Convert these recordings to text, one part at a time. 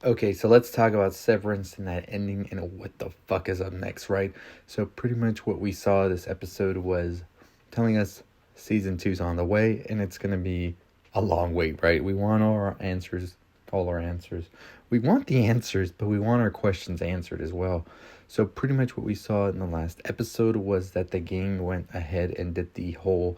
Okay, so let's talk about Severance and that ending and what the fuck is up next, right? So pretty much what we saw this episode was telling us season 2's on the way, and it's gonna be a long wait, right? We want all our answers. We want the answers, but we want our questions answered as well. So pretty much what we saw in the last episode was that the gang went ahead and did the whole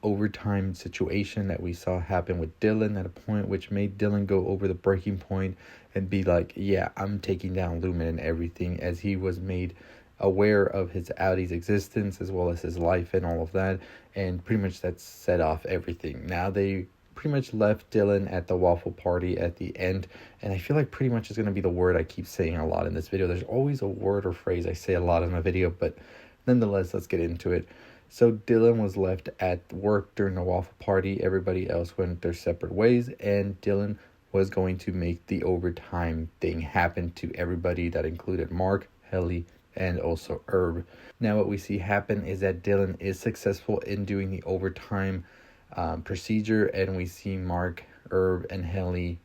overtime situation that we saw happen with Dylan at a point, which made Dylan go over the breaking point and be like, yeah, I'm taking down Lumen and everything, as he was made aware of his Audi's existence as well as his life and all of that. And pretty much that set off everything. Now they pretty much left Dylan at the waffle party at the end, and I feel like pretty much is going to be the word I keep saying a lot in this video. There's always a word or phrase I say a lot in my video, but nonetheless, let's get into it. So Dylan was left at work during the waffle party. Everybody else went their separate ways, and Dylan was going to make the overtime thing happen to everybody. That included Mark, Helly, and also Herb. Now what we see happen is that Dylan is successful in doing the overtime procedure, and we see Mark, Herb, and Helly,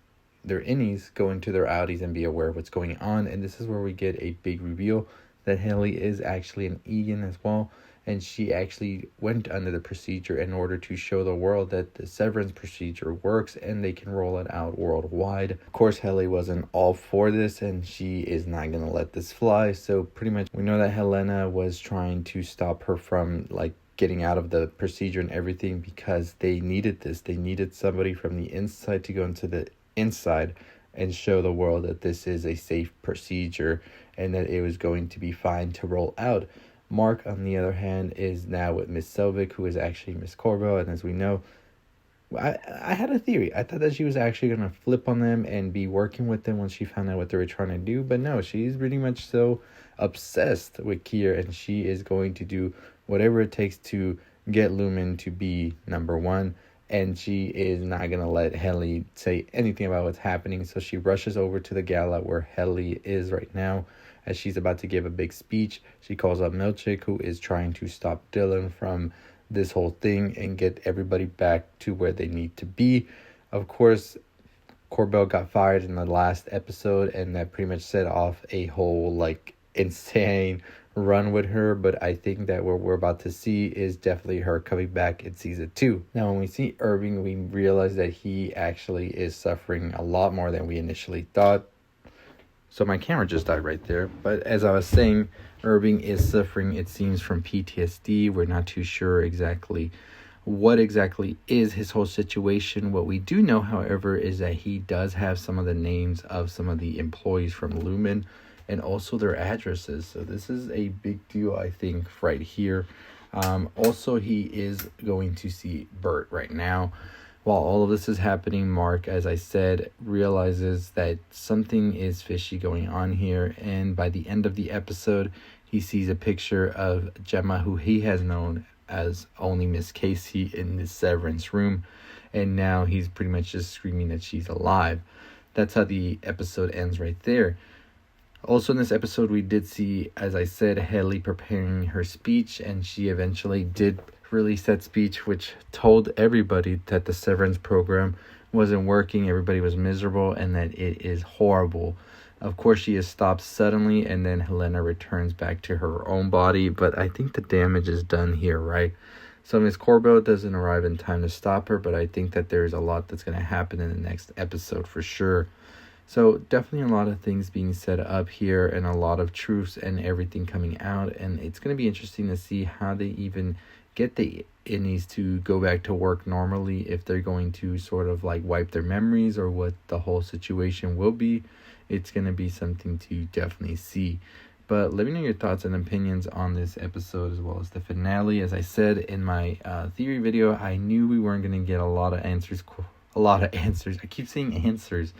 their innies, go into their Audis and be aware of what's going on. And this is where we get a big reveal that Helly is actually an Egan as well, and she actually went under the procedure in order to show the world that the severance procedure works and they can roll it out worldwide. Of course, Helly wasn't all for this, and she is not going to let this fly. So pretty much we know that Helena was trying to stop her from getting out of the procedure and everything, because they needed this. They needed somebody from the inside to go into the inside and show the world that this is a safe procedure and that it was going to be fine to roll out. Mark, on the other hand, is now with Miss Selvig, who is actually Miss Corbo, and as we know, I had a theory. I thought that she was actually going to flip on them and be working with them once she found out what they were trying to do, but no, she's pretty much so obsessed with Kier, and she is going to do whatever it takes to get Lumen to be number one, and she is not going to let Helly say anything about what's happening. So she rushes over to the gala where Helly is right now. As she's about to give a big speech, she calls up Milchick, who is trying to stop Dylan from this whole thing and get everybody back to where they need to be. Of course, Corbell got fired in the last episode, and that pretty much set off a whole insane run with her. But I think that what we're about to see is definitely her coming back in season 2. Now, when we see Irving, we realize that he actually is suffering a lot more than we initially thought. So my camera just died right there. But as I was saying, Irving is suffering, it seems, from PTSD. We're not too sure exactly what exactly is his whole situation. What we do know, however, is that he does have some of the names of some of the employees from Lumen and also their addresses. So this is a big deal, I think, right here. Also, he is going to see Bert right now. While all of this is happening, Mark, as I said, realizes that something is fishy going on here. And by the end of the episode, he sees a picture of Gemma, who he has known as only Miss Casey, in this Severance room. And now he's pretty much just screaming that she's alive. That's how the episode ends right there. Also in this episode, we did see, as I said, Helly preparing her speech, and she eventually did release that speech, which told everybody that the Severance program wasn't working, everybody was miserable, and that it is horrible. Of course, she is stopped suddenly, and then Helena returns back to her own body, but I think the damage is done here, right? So Miss Corbell doesn't arrive in time to stop her, but I think that there's a lot that's going to happen in the next episode for sure. So definitely a lot of things being set up here, and a lot of truths and everything coming out, and it's going to be interesting to see how they even get the innies to go back to work normally, if they're going to sort of wipe their memories, or what the whole situation will be. It's going to be something to definitely see. But let me know your thoughts and opinions on this episode as well as the finale. As I said in my theory video, I knew we weren't going to get a lot of answers. I keep saying answers.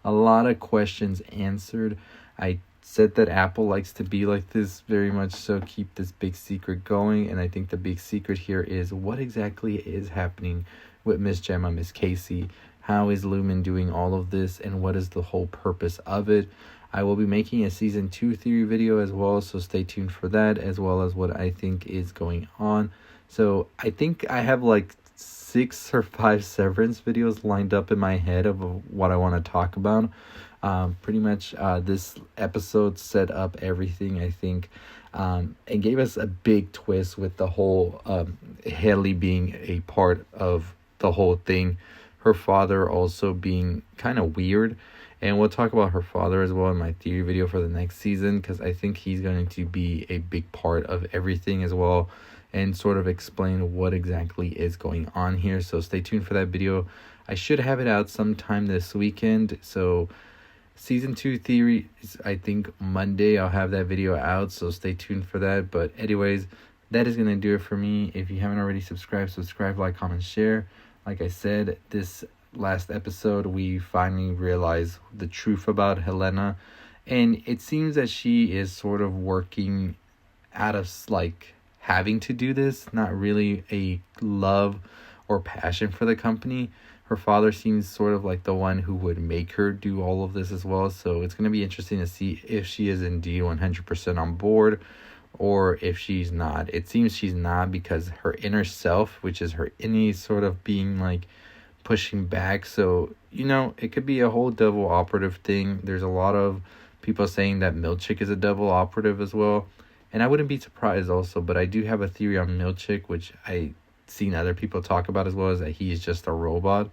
A lot of questions answered. I said that Apple likes to be like this, very much so, keep this big secret going. And I think the big secret here is what exactly is happening with Miss Gemma, Miss Casey. How is Lumen doing all of this, and what is the whole purpose of it? I will be making a season 2 theory video as well, so stay tuned for that, as well as what I think is going on. So I think I have 6 or 5 Severance videos lined up in my head of what I want to talk about. Pretty much this episode set up everything, I think, and gave us a big twist with the whole Haley being a part of the whole thing. Her father also being kind of weird. And we'll talk about her father as well in my theory video for the next season, because I think he's going to be a big part of everything as well, and sort of explain what exactly is going on here. So stay tuned for that video. I should have it out sometime this weekend. So season 2 theory is, I think, Monday. I'll have that video out, so stay tuned for that. But anyways, that is going to do it for me. If you haven't already subscribe, like, comment, share. Like I said, this last episode, we finally realized the truth about Helena. And it seems that she is sort of working out of, like, having to do this. Not really a love or passion for the company. Her father seems sort of like the one who would make her do all of this as well. So it's going to be interesting to see if she is indeed 100% on board, or if she's not. It seems she's not, because her inner self, which is her innie, sort of being like pushing back. So, you know, it could be a whole double operative thing. There's a lot of people saying that Milchick is a double operative as well. And I wouldn't be surprised also, but I do have a theory on Milchick, which I seen other people talk about as well, is that he's just a robot.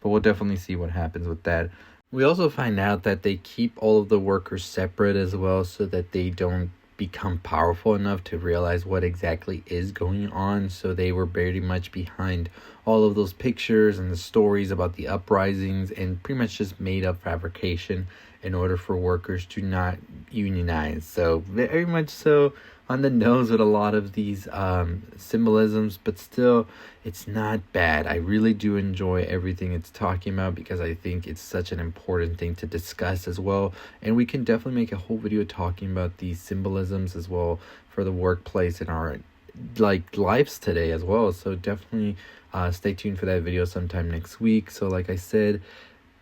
But we'll definitely see what happens with that. We also find out that they keep all of the workers separate as well, so that they don't become powerful enough to realize what exactly is going on. So they were very much behind all of those pictures and the stories about the uprisings, and pretty much just made up fabrication in order for workers to not unionize. So very much so on the nose with a lot of these symbolisms, but still, it's not bad. I really do enjoy everything it's talking about, because I think it's such an important thing to discuss as well. And we can definitely make a whole video talking about these symbolisms as well for the workplace and our lives today as well. So definitely stay tuned for that video sometime next week. So like I said,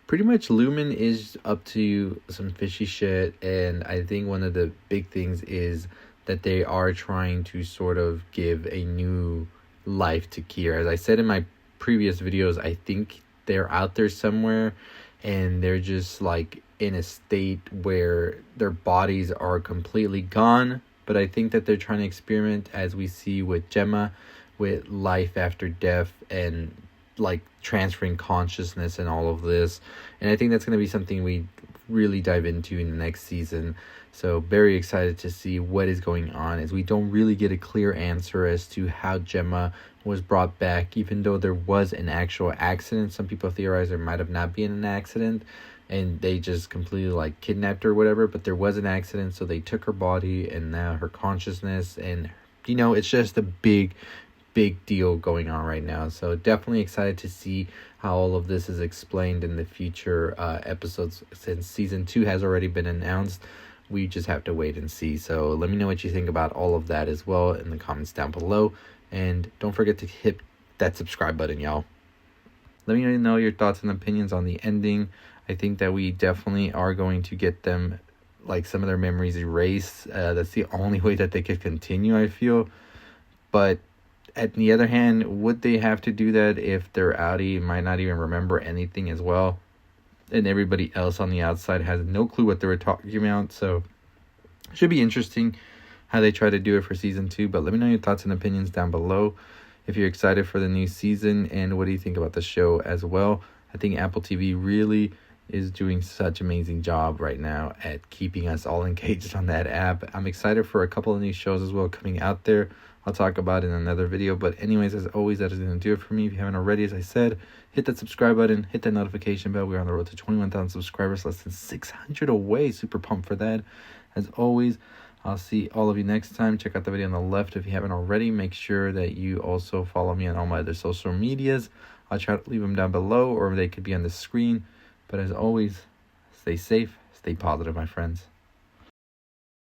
pretty much Lumen is up to some fishy shit, and I think one of the big things is that they are trying to sort of give a new life to Kier. As I said in my previous videos, I think they're out there somewhere, and they're just like in a state where their bodies are completely gone. But I think that they're trying to experiment, as we see with Gemma, with life after death, and like transferring consciousness and all of this. And I think that's going to be something we really dive into in the next season. So very excited to see what is going on, as we don't really get a clear answer as to how Gemma was brought back, even though there was an actual accident. Some people theorize there might have not been an accident, and they just completely like kidnapped her or whatever, but there was an accident. So they took her body and now her consciousness, and you know, it's just a big deal going on right now. So definitely excited to see how all of this is explained in the future episodes, since season 2 has already been announced. We just have to wait and see. So let me know what you think about all of that as well in the comments down below, and don't forget to hit that subscribe button, y'all. Let me know your thoughts and opinions on the ending. I think that we definitely are going to get them, like, some of their memories erased. That's the only way that they could continue, I feel. But at the other hand, would they have to do that if their outie might not even remember anything as well, and everybody else on the outside has no clue what they were talking about? So it should be interesting how they try to do it for season 2. But let me know your thoughts and opinions down below. If you're excited for the new season, and what do you think about the show as well? I think Apple TV really is doing such an amazing job right now at keeping us all engaged on that app. I'm excited for a couple of new shows as well coming out there. I'll talk about it in another video. But anyways, as always, that is going to do it for me. If you haven't already, as I said, hit that subscribe button, hit that notification bell. We're on the road to 21,000 subscribers, less than 600 away. Super pumped for that. As always, I'll see all of you next time. Check out the video on the left if you haven't already. Make sure that you also follow me on all my other social medias. I'll try to leave them down below, or they could be on the screen. But as always, stay safe, stay positive, my friends.